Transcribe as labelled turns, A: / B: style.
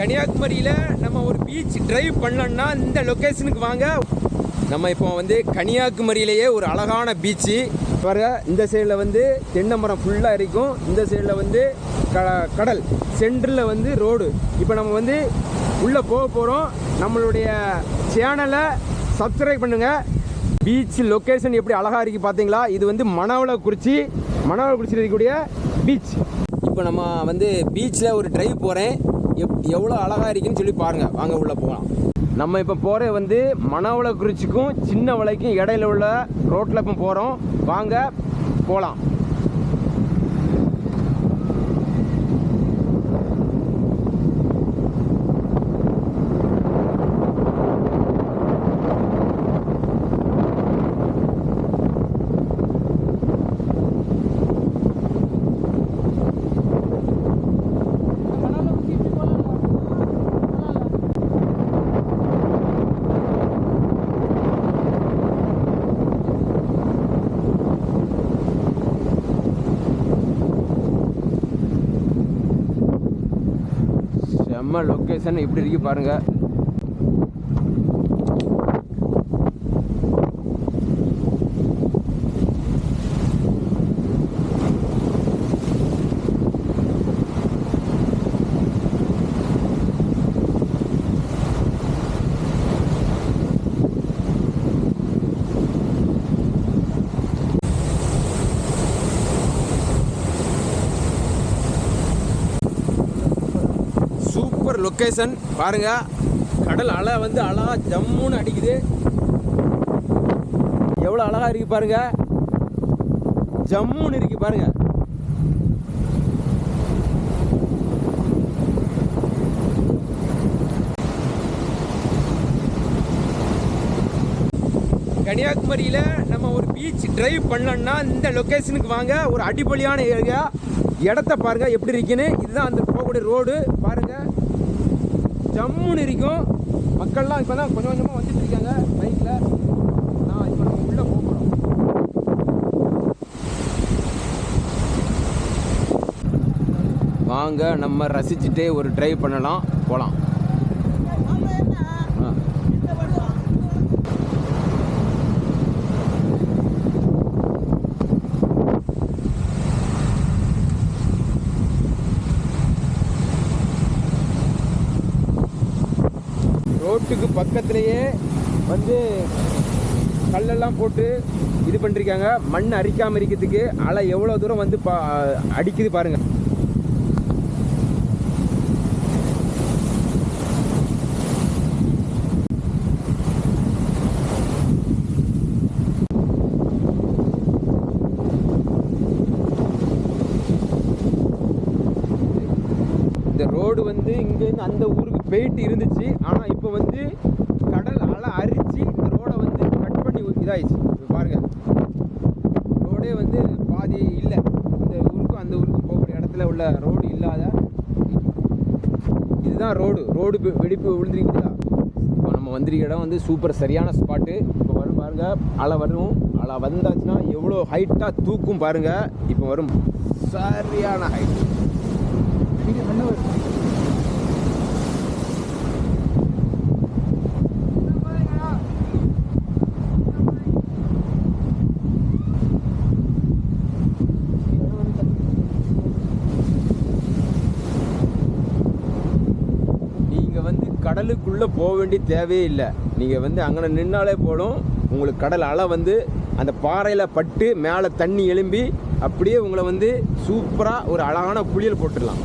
A: கன்னியாகுமரியில் நம்ம ஒரு பீச் டிரைவ் பண்ணோம்னா இந்த லொக்கேஷனுக்கு வாங்க. நம்ம இப்போ வந்து கன்னியாகுமரியிலேயே ஒரு அழகான பீச்சு பாருங்க. இந்த சைடில் வந்து தென்னை மரம் ஃபுல்லாக இருக்கும், இந்த சைடில் வந்து கடல், சென்டரில் வந்து ரோடு. இப்போ நம்ம வந்து உள்ளே போக போகிறோம். நம்மளுடைய சேனலை சப்ஸ்கிரைப் பண்ணுங்கள். பீச் லொக்கேஷன் எப்படி அழகாக இருக்குது பார்த்தீங்களா? இது வந்து மணவளக்குறிச்சியில் இருக்கக்கூடிய பீச். இப்போ நம்ம வந்து பீச்சில் ஒரு டிரைவ் போகிறேன். எவ்வளோ அழகாக இருக்குன்னு சொல்லி பாருங்கள். வாங்க உள்ளே போகலாம். நம்ம இப்போ போகிற வந்து மணவளக்குறிச்சிக்கும் சின்ன வளைக்கும் இடையில உள்ள ரோட்டில் இப்போ போகிறோம். வாங்க போகலாம். செம்ம லொக்கேஷன் எப்படி இருக்கு பாருங்க. லொக்கேஷன் பாருங்க. கடல் அலை வந்து அழகா ஜம்முன்னு அடிக்குது. எவ்வளோ அழகா இருக்கு பாருங்க. ஜம்முன்னு இருக்கு பாருங்க. கன்னியாகுமரியில் நம்ம ஒரு பீச் டிரைவ் பண்ணோம்னா இந்த லொக்கேஷனுக்கு வாங்க. ஒரு அடிப்படையான ஏரியா. இடத்த பாருங்க எப்படி இருக்குன்னு. இதுதான் அந்த போகக்கூடிய ரோடு பாருங்க. ஜம்முன்னு இருக்கும். மக்கள்லாம் இப்போ தான் கொஞ்சம் கொஞ்சமாக வந்துட்டு இருக்காங்க பைக்கில். நான் இப்போ நம்ம உள்ளே போகிறோம். வாங்க நம்ம ரசிச்சுட்டே ஒரு டிரைவ் பண்ணலாம், போகலாம். ரோட்டுக்கு பக்கத்துலேயே வந்து கல்லெல்லாம் போட்டு இது பண்ணிருக்காங்க. மண் அரிக்காமல் இருக்கிறதுக்கு. அலை எவ்வளோ தூரம் வந்து அடிக்குது பாருங்க. இந்த ரோடு வந்து இங்கேருந்து அந்த ஊருக்கு போயிட்டு இருந்துச்சு. ஆனால் இப்போ வந்து கடல் அலை அரிச்சு இந்த ரோடை வந்து கட் பண்ணி இதாகிடுச்சு. பாருங்க, ரோடே வந்து பாதி இல்லை. இந்த ஊருக்கும் அந்த ஊருக்கும் போகக்கூடிய இடத்துல உள்ள ரோடு இல்லாத இதுதான் ரோடு வெடிப்பு விழுந்துருக்குதா. இப்போ நம்ம வந்திருக்க இடம் வந்து சூப்பர் சரியான ஸ்பாட்டு. இப்போ வரும் பாருங்க. அலை வரும். அலை வந்தாச்சுன்னா எவ்வளோ ஹைட்டாக தூக்கும் பாருங்க. இப்போ வரும் சரியான ஹைட். கடலுக்குள்ளே போக வேண்டிய தேவையே இல்லை. நீங்கள் வந்து அங்கே நின்னாலே போடும். உங்களுக்கு கடல் அலை வந்து அந்த பாறையில் பட்டு மேலே தண்ணி எழும்பி அப்படியே உங்களை வந்து சூப்பராக ஒரு அழகான குளியல் போட்டுடலாம்.